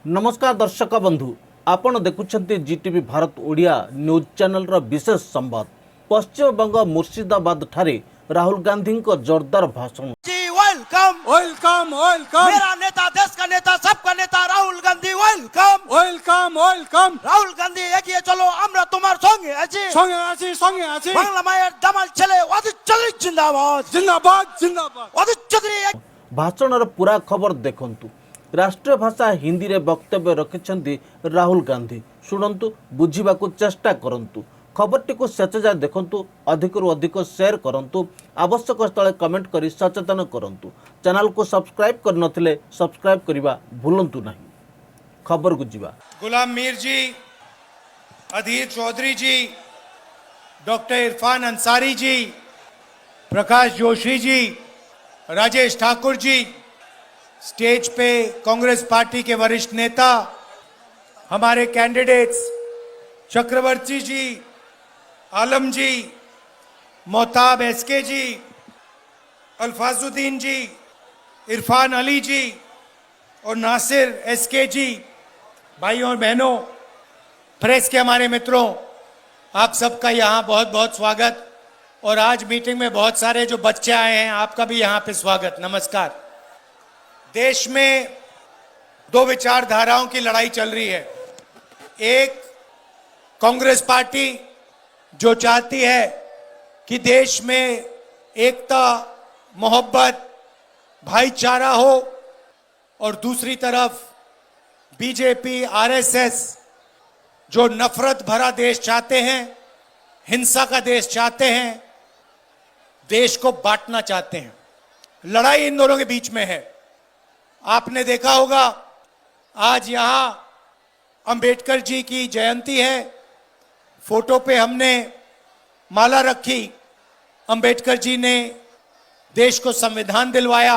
नमस्कार दर्शक बंधु आपण देखुछंती जीटीवी भारत ओडिया न्यूज चैनल रा विशेष संवाद। पश्चिम बंग मुर्शिदाबाद ठारे राहुल गांधी को जोरदार भाषण। जी वेलकम वेलकम वेलकम मेरा नेता, देश का नेता, सबका नेता Rahul Gandhi welcome welcome welcome Rahul Gandhi এগিয়ে চলো, আমরা তোমার সঙ্গে আছি। সঙ্গে আছি বাংলা মায়ের দামাল ছেলে অজিত চৌধুরী জিন্দাবাদ জিন্দাবাদ জিন্দাবাদ। অজিত চৌধুরী भाषण पूरा खबर देखंतु। राष्ट्रीय भाषा हिंदी रे वक्तव्य रखिछंती राहुल गांधी। शुणंतु, बुझिबाकु चेष्टा करंतु। खबरटी को सेचजा देखंतु, अधिकरु अधिक शेयर करंतु, आवश्यक स्थले कमेंट करी सचेतन करंतु। चैनल को सब्सक्राइब कर नथिले सब्सक्राइब करिबा भूलंतु नहीं। खबर को जिबा। गुलाम मीर जी, अधीर चौधरी जी, डॉक्टर इरफान अंसारी जी, प्रकाश जोशी जी, राजेश ठाकुर जी, स्टेज पे कांग्रेस पार्टी के वरिष्ठ नेता, हमारे कैंडिडेट्स चक्रवर्ती जी, आलम जी, मोहताब एसके जी, अल्फाजुद्दीन जी, इरफान अली जी और नासिर एसके जी, भाइयों और बहनों, प्रेस के हमारे मित्रों, आप सबका यहाँ बहुत बहुत स्वागत। और आज मीटिंग में बहुत सारे जो बच्चे आए हैं, आपका भी यहाँ पे स्वागत, नमस्कार। देश में दो विचारधाराओं की लड़ाई चल रही है। एक कांग्रेस पार्टी जो चाहती है कि देश में एकता, मोहब्बत, भाईचारा हो, और दूसरी तरफ बीजेपी, आरएसएस जो नफरत भरा देश चाहते हैं, हिंसा का देश चाहते हैं, देश को बांटना चाहते हैं। लड़ाई इन दोनों के बीच में है। आपने देखा होगा आज यहां अंबेडकर जी की जयंती है, फोटो पे हमने माला रखी। अंबेडकर जी ने देश को संविधान दिलवाया।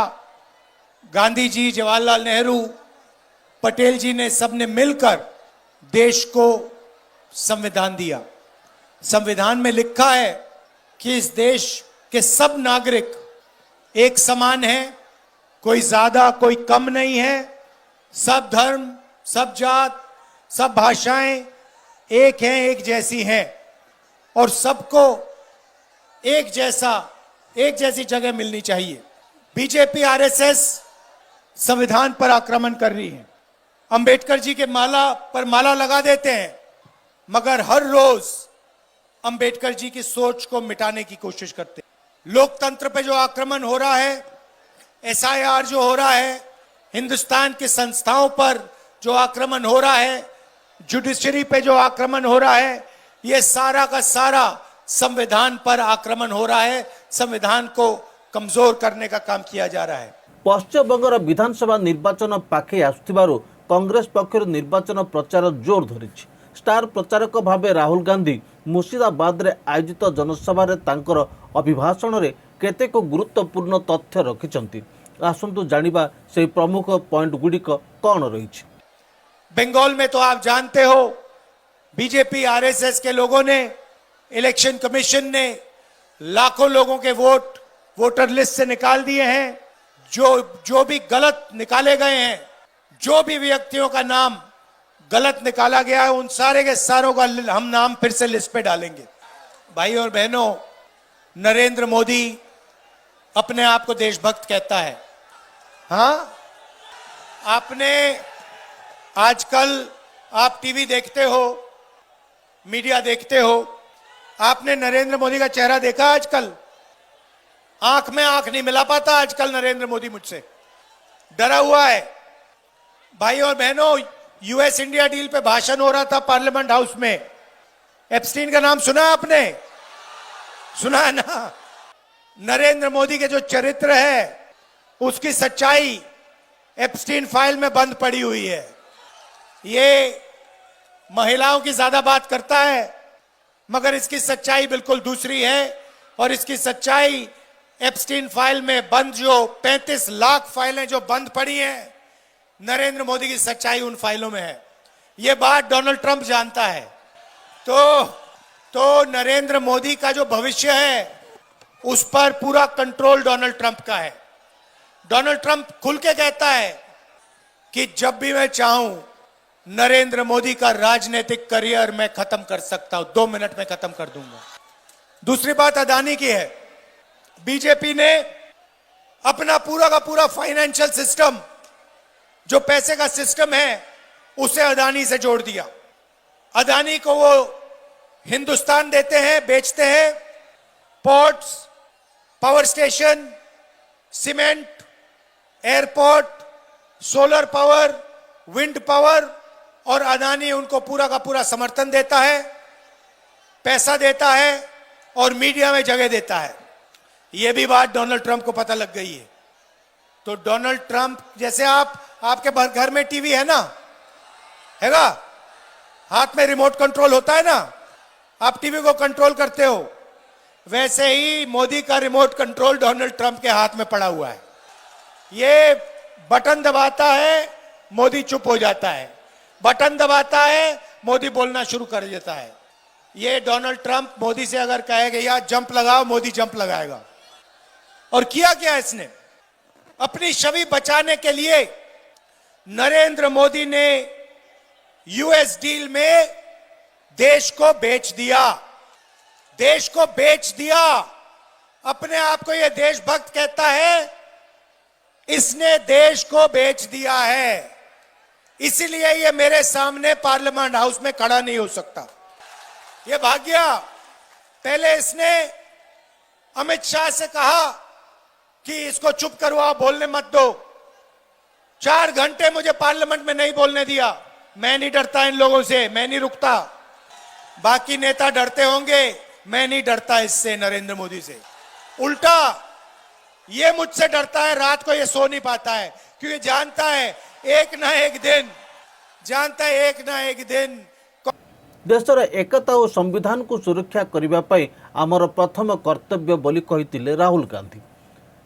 गांधी जी, जवाहरलाल नेहरू, पटेल जी ने सबने मिलकर देश को संविधान दिया। संविधान में लिखा है कि इस देश के सब नागरिक एक समान हैं, कोई ज्यादा कोई कम नहीं है। सब धर्म, सब जात, सब भाषाएं एक हैं, एक जैसी हैं, और सबको एक जैसी जगह मिलनी चाहिए। बीजेपी, आरएसएस संविधान पर आक्रमण कर रही है। अंबेडकर जी के माला पर माला लगा देते हैं, मगर हर रोज अंबेडकर जी की सोच को मिटाने की कोशिश करते हैं। लोकतंत्र पे जो आक्रमण हो रहा है, एसआईआर जो हो रहा है, हिंदुस्तान की संस्थाओं पर जो आक्रमण हो रहा है, जुडिशरी पे जो आक्रमण हो रहा है, ये सारा का सारा संविधान पर आक्रमण हो रहा है। संविधान को कमजोर करने का काम किया जा रहा है। पश्चिम बंगर विधानसभा निर्वाचन पाखे आसुथिबारु कांग्रेस पक्षर निर्वाचन प्रचार जोर धरिछि। स्टार प्रचारक भावे राहुल गांधी मुर्शिदाबाद रे आयोजित जनसभा रे तांकर अभिभाषण रे केतेक गुरुत्वपूर्ण तथ्य रखिछंती। आसंतु जानिबा से प्रमुख पॉइंट गुडिक कौन रहिछि। बंगाल में तो आप जानते हो, बीजेपी, आरएसएस के लोगों ने, इलेक्शन कमीशन ने लाखों लोगों के वोटर लिस्ट से निकाल दिए हैं। जो भी गलत निकाले गए हैं, जो भी व्यक्तियों का नाम गलत निकाला गया है, उन सारे के सारों का हम नाम फिर से लिस्ट पे डालेंगे। भाई और बहनों, नरेंद्र मोदी अपने आप को देशभक्त कहता है। हाँ, आपने आजकल आप टीवी देखते हो, मीडिया देखते हो, आपने नरेंद्र मोदी का चेहरा देखा आजकल? आंख में आंख नहीं मिला पाता आजकल नरेंद्र मोदी मुझसे, डरा हुआ है। भाई और बहनों, यूएस इंडिया डील पे भाषण हो रहा था पार्लियामेंट हाउस में। एप्स्टीन का नाम सुना आपने? सुना है ना? नरेंद्र मोदी के जो चरित्र है, उसकी सच्चाई एप्स्टीन फाइल में बंद पड़ी हुई है। ये महिलाओं की ज्यादा बात करता है, मगर इसकी सच्चाई बिल्कुल दूसरी है। और इसकी सच्चाई एप्स्टीन फाइल में बंद जो 35 लाख फाइलें जो बंद पड़ी हैं, नरेंद्र मोदी की सच्चाई उन फाइलों में है। यह बात डोनाल्ड ट्रंप जानता है। तो नरेंद्र मोदी का जो भविष्य है, उस पर पूरा कंट्रोल डोनाल्ड ट्रंप का है। डोनाल्ड ट्रंप खुल के कहता है कि जब भी मैं चाहूं नरेंद्र मोदी का राजनीतिक करियर मैं खत्म कर सकता हूं, 2 मिनट में खत्म कर दूंगा। दूसरी बात अदानी की है। बीजेपी ने अपना पूरा का पूरा फाइनेंशियल सिस्टम, जो पैसे का सिस्टम है, उसे अदानी से जोड़ दिया। अदानी को वो हिंदुस्तान देते हैं, बेचते हैं, ports, power station, cement, airport, solar power, wind power, और अदानी उनको पूरा का पूरा समर्थन देता है, पैसा देता है और मीडिया में जगह देता है। यह भी बात डोनाल्ड ट्रंप को पता लग गई है। तो डोनाल्ड ट्रंप जैसे आपके घर में टीवी है ना, हैगा, हाथ में रिमोट कंट्रोल होता है ना, आप टीवी को कंट्रोल करते हो, वैसे ही मोदी का रिमोट कंट्रोल डोनाल्ड ट्रंप के हाथ में पड़ा हुआ है। ये बटन दबाता है, मोदी चुप हो जाता है, बटन दबाता है, मोदी बोलना शुरू कर देता है। ये डोनाल्ड ट्रंप मोदी से अगर कहेगा यार जंप लगाओ, मोदी जंप लगाएगा। और किया क्या इसने? अपनी छवि बचाने के लिए नरेंद्र मोदी ने यूएस डील में देश को बेच दिया, देश को बेच दिया। अपने आप को यह देशभक्त कहता है, इसने देश को बेच दिया है, इसीलिए ये मेरे सामने पार्लियामेंट हाउस में खड़ा नहीं हो सकता। ये भाग गया। पहले इसने अमित शाह से कहा कि इसको चुप करवाओ, बोलने मत दो। 4 घंटे मुझे पार्लियामेंट में नहीं बोलने दिया। मैं नहीं डरता इन लोगों से, मैं नहीं रुकता। बाकी नेता डरते होंगे, मैं नहीं डरता इससे, नरेंद्र मोदी से। उल्टा ये मुझसे डरता है, रात को ये सो नहीं पाता है, क्योंकि जानता है एक ना एक दिन, जानता है एक ना एक दिन देशर एकता और संविधान को सुरक्षा करने पाई आमर प्रथम कर्तव्य बोली कहिथिले राहुल गांधी।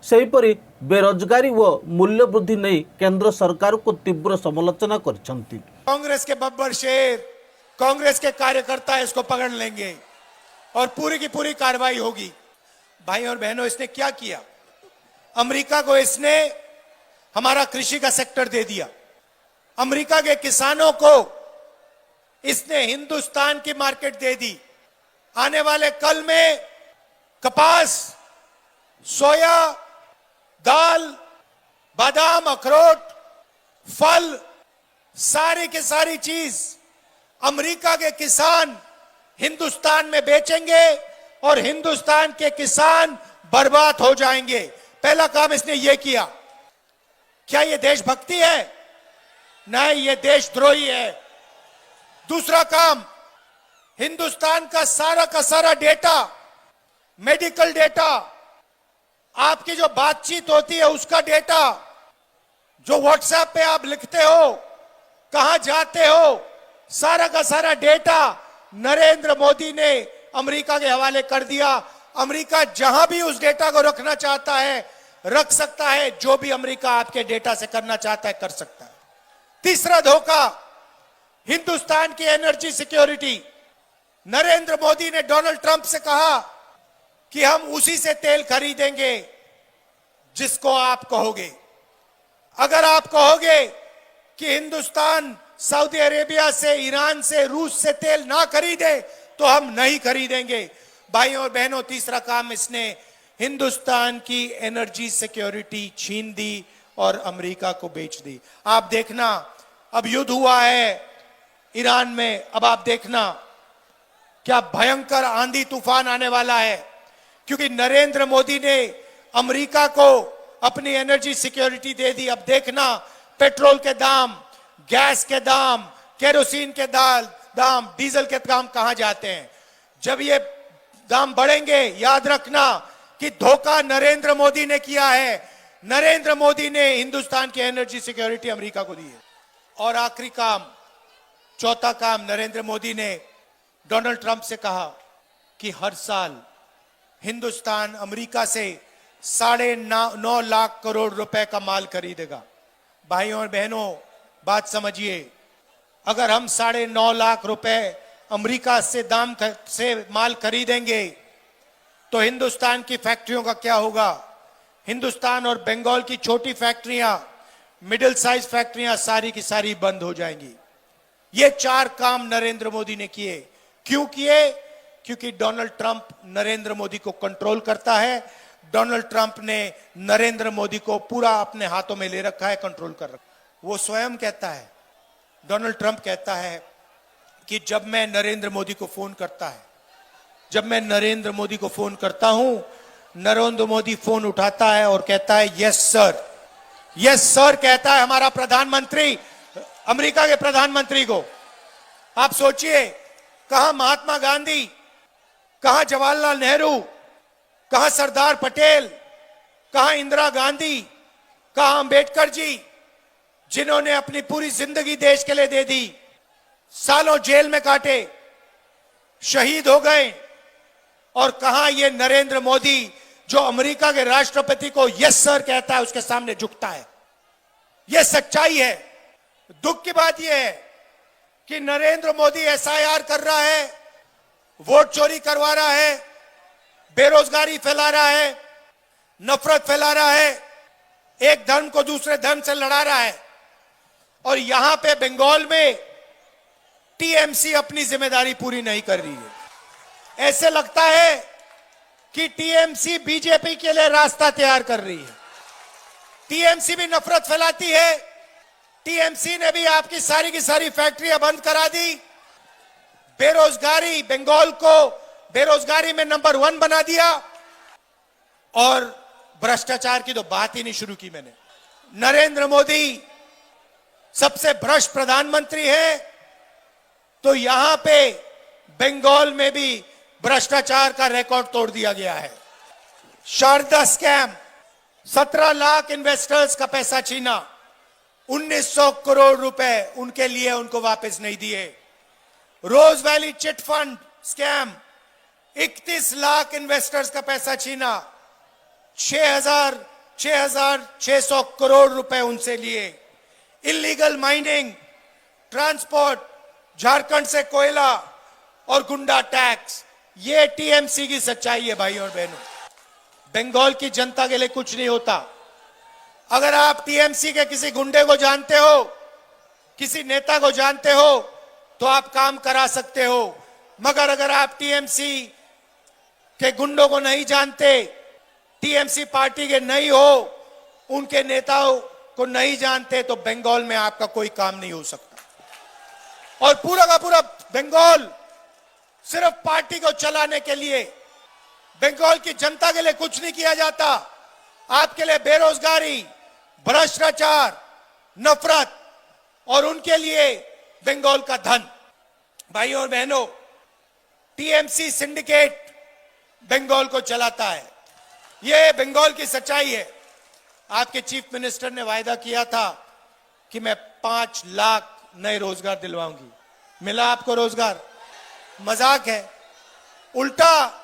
सेहीपरि बेरोजगारी व मूल्य वृद्धि नहीं केंद्र सरकार को तीव्र समालोचना करिसेंती। कांग्रेस के बब्बर शेर, कांग्रेस के कार्यकर्ता इसको पकड़ लेंगे और पूरी की पूरी कार्रवाई होगी। भाई और बहनों, इसने क्या किया? अमेरिका को इसने हमारा कृषि का सेक्टर दे दिया। अमेरिका के किसानों को इसने हिंदुस्तान की मार्केट दे दी। आने वाले कल में कपास, सोया, दाल, बादाम, अखरोट, फल, सारी की सारी चीज अमेरिका के किसान हिंदुस्तान में बेचेंगे और हिंदुस्तान के किसान बर्बाद हो जाएंगे। पहला काम इसने यह किया। क्या यह देशभक्ति है? नहीं, यह देशद्रोही है। दूसरा काम, हिंदुस्तान का सारा डेटा, मेडिकल डेटा, आपकी जो बातचीत होती है उसका डेटा, जो व्हाट्सएप पे आप लिखते हो, कहां जाते हो, सारा का सारा डेटा नरेंद्र मोदी ने अमेरिका के हवाले कर दिया। अमेरिका जहां भी उस डेटा को रखना चाहता है रख सकता है, जो भी अमेरिका आपके डेटा से करना चाहता है कर सकता है। तीसरा धोखा, हिंदुस्तान की एनर्जी सिक्योरिटी। नरेंद्र मोदी ने डोनाल्ड ट्रंप से कहा कि हम उसी से तेल खरीदेंगे जिसको आप कहोगे। अगर आप कहोगे कि हिंदुस्तान सऊदी अरेबिया से, ईरान से, रूस से तेल ना खरीदे तो हम नहीं खरीदेंगे। भाइयों और बहनों, तीसरा काम, इसने हिंदुस्तान की एनर्जी सिक्योरिटी छीन दी और अमेरिका को बेच दी। आप देखना, अब युद्ध हुआ है ईरान में, अब आप देखना क्या भयंकर आंधी तूफान आने वाला है, क्योंकि नरेंद्र मोदी ने अमेरिका को अपनी एनर्जी सिक्योरिटी दे दी। अब देखना पेट्रोल के दाम, गैस के दाम, केरोसिन के दाम, डीजल के दाम कहां जाते हैं। जब ये दाम बढ़ेंगे, याद रखना कि धोखा नरेंद्र मोदी ने किया है। नरेंद्र मोदी ने हिंदुस्तान की एनर्जी सिक्योरिटी अमेरिका को दी है। और आखिरी काम, चौथा काम, नरेंद्र मोदी ने डोनाल्ड ट्रंप से कहा कि हर साल हिंदुस्तान अमेरिका से 9.5 लाख करोड़ रुपए का माल खरीदेगा। भाइयों और बहनों, बात समझिए, अगर हम 9.5 लाख रुपए अमेरिका से माल खरीदेंगे तो हिंदुस्तान की फैक्ट्रियों का क्या होगा? हिंदुस्तान और बंगाल की छोटी फैक्ट्रियां, मिडिल साइज फैक्ट्रियां सारी की सारी बंद हो जाएंगी। ये 4 काम नरेंद्र मोदी ने किए। क्यों किए? क्योंकि डोनाल्ड ट्रंप नरेंद्र मोदी को कंट्रोल करता है। डोनाल्ड ट्रंप ने नरेंद्र मोदी को पूरा अपने हाथों में ले रखा है, कंट्रोल कर रखा है। वो स्वयं कहता है, डोनाल्ड ट्रंप कहता है कि जब मैं नरेंद्र मोदी को फोन करता है, जब मैं नरेंद्र मोदी को फोन करता हूं, नरेंद्र मोदी फोन उठाता है और कहता है यस सर, यस सर कहता है हमारा प्रधानमंत्री, अमेरिका के प्रधानमंत्री को। आप सोचिए, कहां महात्मा गांधी, कहां जवाहरलाल नेहरू, कहां सरदार पटेल, कहां इंदिरा गांधी, कहां अंबेडकर जी, जिन्होंने अपनी पूरी जिंदगी देश के लिए दे दी, सालों जेल में काटे, शहीद हो गए। और कहां ये नरेंद्र मोदी जो अमेरिका के राष्ट्रपति को यस सर कहता है, उसके सामने झुकता है। यह सच्चाई है। दुख की बात यह है कि नरेंद्र मोदी एसआईआर कर रहा है, वोट चोरी करवा रहा है, बेरोजगारी फैला रहा है, नफरत फैला रहा है, एक धर्म को दूसरे धर्म से लड़ा रहा है। और यहां पे बंगाल में टीएमसी अपनी जिम्मेदारी पूरी नहीं कर रही है। ऐसे लगता है कि टीएमसी बीजेपी के लिए रास्ता तैयार कर रही है। टीएमसी भी नफरत फैलाती है। टीएमसी ने भी आपकी सारी की सारी फैक्ट्रियां बंद करा दी। बेरोजगारी, बंगाल को बेरोजगारी में नंबर 1 बना दिया। और भ्रष्टाचार की तो बात ही नहीं शुरू की मैंने। नरेंद्र मोदी सबसे भ्रष्ट प्रधानमंत्री है, तो यहां पे बंगाल में भी भ्रष्टाचार का रिकॉर्ड तोड़ दिया गया है। शारदा स्कैम, 17 लाख इन्वेस्टर्स का पैसा छीना, 1900 करोड़ रुपए उनके लिए उनको वापस नहीं दिए। Rose Valley chit fund scam, 31 lakh investors का पैसा छीना, 6,600 करोड़ रुपए उनसे लिए। इलीगल माइनिंग, ट्रांसपोर्ट, झारखंड से कोयला और गुंडा टैक्स, ये टीएमसी की सच्चाई है भाई और बहनों। बंगाल की जनता के लिए कुछ नहीं होता। अगर आप टीएमसी के किसी गुंडे को जानते हो, किसी नेता को जानते हो, तो आप काम करा सकते हो। मगर अगर आप टीएमसी के गुंडों को नहीं जानते, टीएमसी पार्टी के नहीं हो, उनके नेताओं को नहीं जानते, तो बंगाल में आपका कोई काम नहीं हो सकता। और पूरा का पूरा बंगाल सिर्फ पार्टी को चलाने के लिए, बंगाल की जनता के लिए कुछ नहीं किया जाता। आपके लिए बेरोजगारी, भ्रष्टाचार, नफरत और उनके लिए बंगाल का धन। भाई और बहनों, टीएमसी सिंडिकेट बंगाल को चलाता है। यह बंगाल की सच्चाई है। आपके चीफ मिनिस्टर ने वायदा किया था कि मैं 5 लाख नए रोजगार दिलवाऊंगी। मिला आपको रोजगार? मजाक है। उल्टा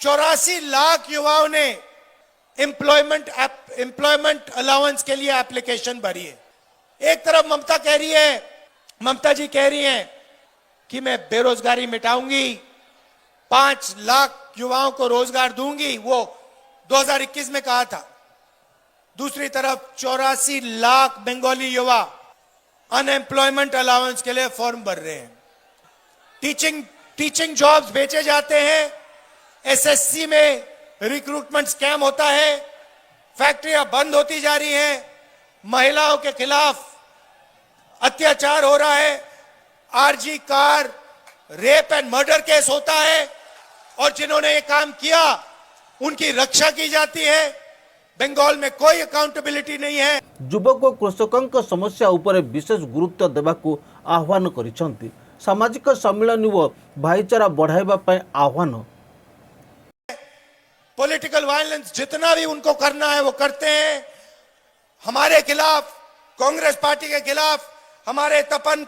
84 लाख युवाओं ने एम्प्लॉयमेंट अलाउंस के लिए एप्लीकेशन भरी है। एक तरफ ममता जी कह रही हैं कि मैं बेरोजगारी मिटाऊंगी, 5 लाख युवाओं को रोजगार दूंगी, वो 2021 में कहा था। दूसरी तरफ 84 लाख बंगाली युवा अनएम्प्लॉयमेंट अलाउंस के लिए फॉर्म भर रहे हैं। टीचिंग जॉब्स बेचे जाते हैं। एसएससी में रिक्रूटमेंट स्कैम होता है। फैक्ट्रियां बंद होती जा रही हैं। महिलाओं के खिलाफ अत्याचार हो रहा है। RG Kar rape and murder case होता है और जिन्होंने ये काम किया उनकी रक्षा की जाती है। बंगाल में कोई अकाउंटेबिलिटी नहीं है। युवक कृषकों समस्या उपर विशेष गुरुत्व देवाकू आह्वान करिसेंती। सामाजिक सम्मिलन व भाईचारा बढ़ाइबा पय आह्वान। पॉलिटिकल वायलेंस जितना भी उनको करना है वो करते हैं। हमारे खिलाफ, कांग्रेस पार्टी के खिलाफ, हमारे तपन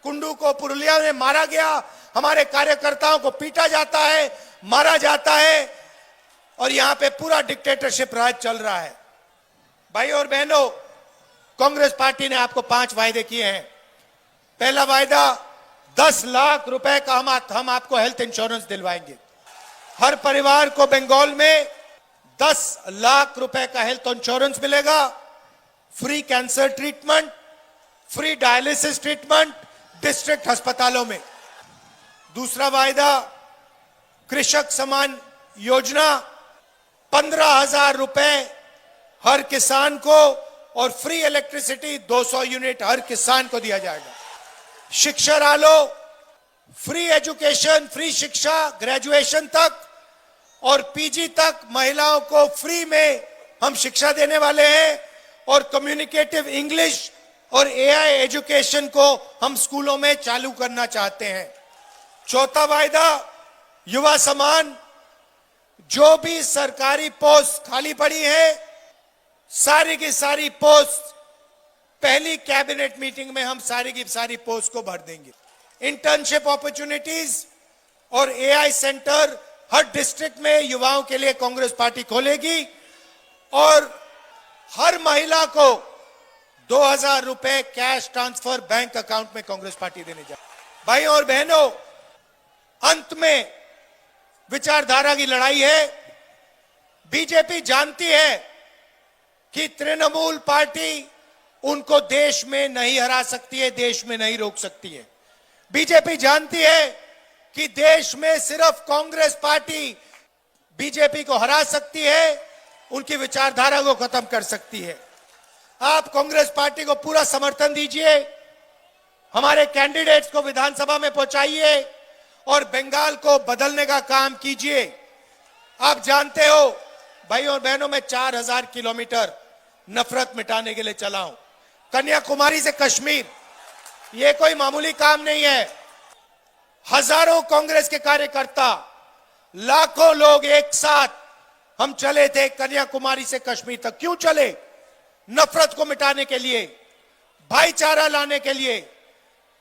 कुंडू को पुरुलिया में मारा गया, हमारे कार्यकर्ताओं को पीटा जाता है, मारा जाता है और यहां पे पूरा डिक्टेटरशिप राज चल रहा है। भाई और बहनों, कांग्रेस पार्टी ने आपको 5 वायदे किए हैं। पहला वायदा 10 लाख रुपए का हम आपको हेल्थ इंश्योरेंस दिलवाएंगे। हर परिवार को बंगाल में 10 लाख रुपए का हेल्थ इंश्योरेंस मिलेगा। Free cancer treatment, free dialysis treatment, district अस्पतालों में। दूसरा वायदा कृषक सम्मान योजना, 15,000 रुपए हर किसान को और फ्री इलेक्ट्रिसिटी 200 यूनिट हर किसान को दिया जाएगा। शिक्षा आलो, फ्री एजुकेशन, फ्री शिक्षा ग्रेजुएशन तक और पीजी तक महिलाओं को फ्री में हम शिक्षा देने वाले हैं और कम्युनिकेटिव इंग्लिश और एआई एजुकेशन को हम स्कूलों में चालू करना चाहते हैं। चौथा वायदा युवा सम्मान, जो भी सरकारी पोस्ट खाली पड़ी है सारी की सारी पोस्ट पहली कैबिनेट मीटिंग में हम सारी की सारी पोस्ट को भर देंगे। इंटर्नशिप अपॉर्चुनिटीज और एआई सेंटर हर डिस्ट्रिक्ट में युवाओं के लिए कांग्रेस पार्टी खोलेगी और हर महिला को 2,000 रुपए कैश ट्रांसफर बैंक अकाउंट में कांग्रेस पार्टी देने जा। भाई और बहनों, अंत में विचारधारा की लड़ाई है। बीजेपी जानती है कि तृणमूल पार्टी उनको देश में नहीं हरा सकती है, देश में नहीं रोक सकती है। बीजेपी जानती है कि देश में सिर्फ कांग्रेस पार्टी बीजेपी को हरा सकती है, उनकी विचारधारा को खत्म कर सकती है। आप कांग्रेस पार्टी को पूरा समर्थन दीजिए, हमारे कैंडिडेट्स को विधानसभा में पहुंचाइए और बंगाल को बदलने का काम कीजिए। आप जानते हो भाई और बहनों, मैं 4,000 किलोमीटर नफरत मिटाने के लिए चला हूं, कन्याकुमारी से कश्मीर। यह कोई मामूली काम नहीं है। हजारों कांग्रेस के कार्यकर्ता, लाखों लोग एक साथ हम चले थे कन्याकुमारी से कश्मीर तक। क्यों चले? नफरत को मिटाने के लिए, भाईचारा लाने के लिए,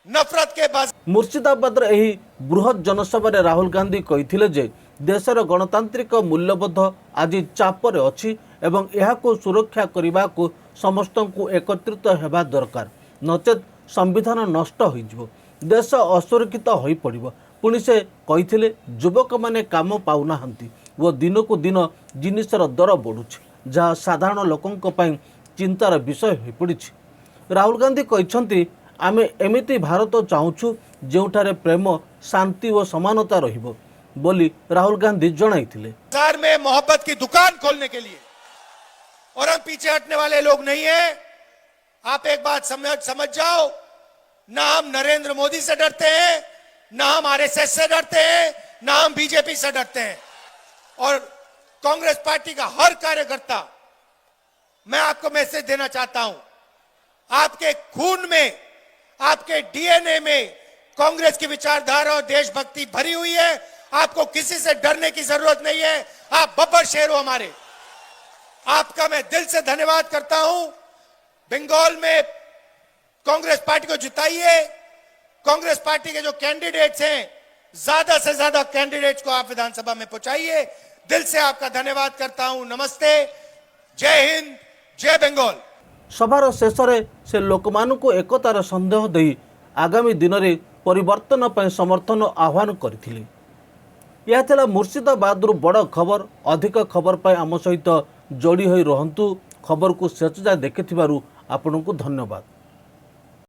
नफरत के बाद। मुर्शिदाबाद एही बृहत जनसभा राहुल गांधी कहिथिले जे देशर गणतांत्रिक मूल्यबोध आज चापर अछि एवं एहाको सुरक्षा करने को समस्त को एकत्रित हेबा दरकार, नचेत संविधान नष्ट हो देश असुरक्षित हो पड़ो। पुणी से कहिथिले युवक माने काम पाउनाहांती वो दिन को दिन जिनिसर दर बढ़ुछि जहाँ साधारण लोकंक पई चिंतार विषय हो पड़ी। राहुल गांधी कहते आमे एमिति भारत चाहूँ जोठारे प्रेम शांति और समानता रहिबो बोली राहुल गांधी जणाइथिले। बाजार में मोहब्बत की दुकान खोलने के लिए, और हम पीछे हटने वाले लोग नहीं हैं। आप एक बात समझ जाओ, ना हम नरेंद्र मोदी से डरते हैं, ना हम आरएसएस से डरते हैं, ना हम बीजेपी से डरते हैं। और कांग्रेस पार्टी का हर कार्यकर्ता, मैं आपको मैसेज देना चाहता हूं, आपके खून में, आपके डीएनए में कांग्रेस की विचारधारा और देशभक्ति भरी हुई है। आपको किसी से डरने की जरूरत नहीं है। आप बब्बर शेर हो हमारे। आपका मैं दिल से धन्यवाद करता हूं। बंगाल में कांग्रेस पार्टी को जिताइए। कांग्रेस पार्टी के जो कैंडिडेट्स हैं, ज्यादा से ज्यादा कैंडिडेट्स को आप विधानसभा में पहुंचाइए। दिल से आपका धन्यवाद करता हूं। नमस्ते, जय हिंद, जय बंगाल। सभार शेष से लोकमानंकु एकतार संदेह दे आगामी दिन में परिवर्तन पर समर्थन आह्वान करथिले। यह थिला मुर्शिदाबाद बड़ खबर। अधिक खबर पर आम सहित जोड़ी होई रहंतु। खबर को शेष जाए देखिथिबारु आपनकु धन्यवाद।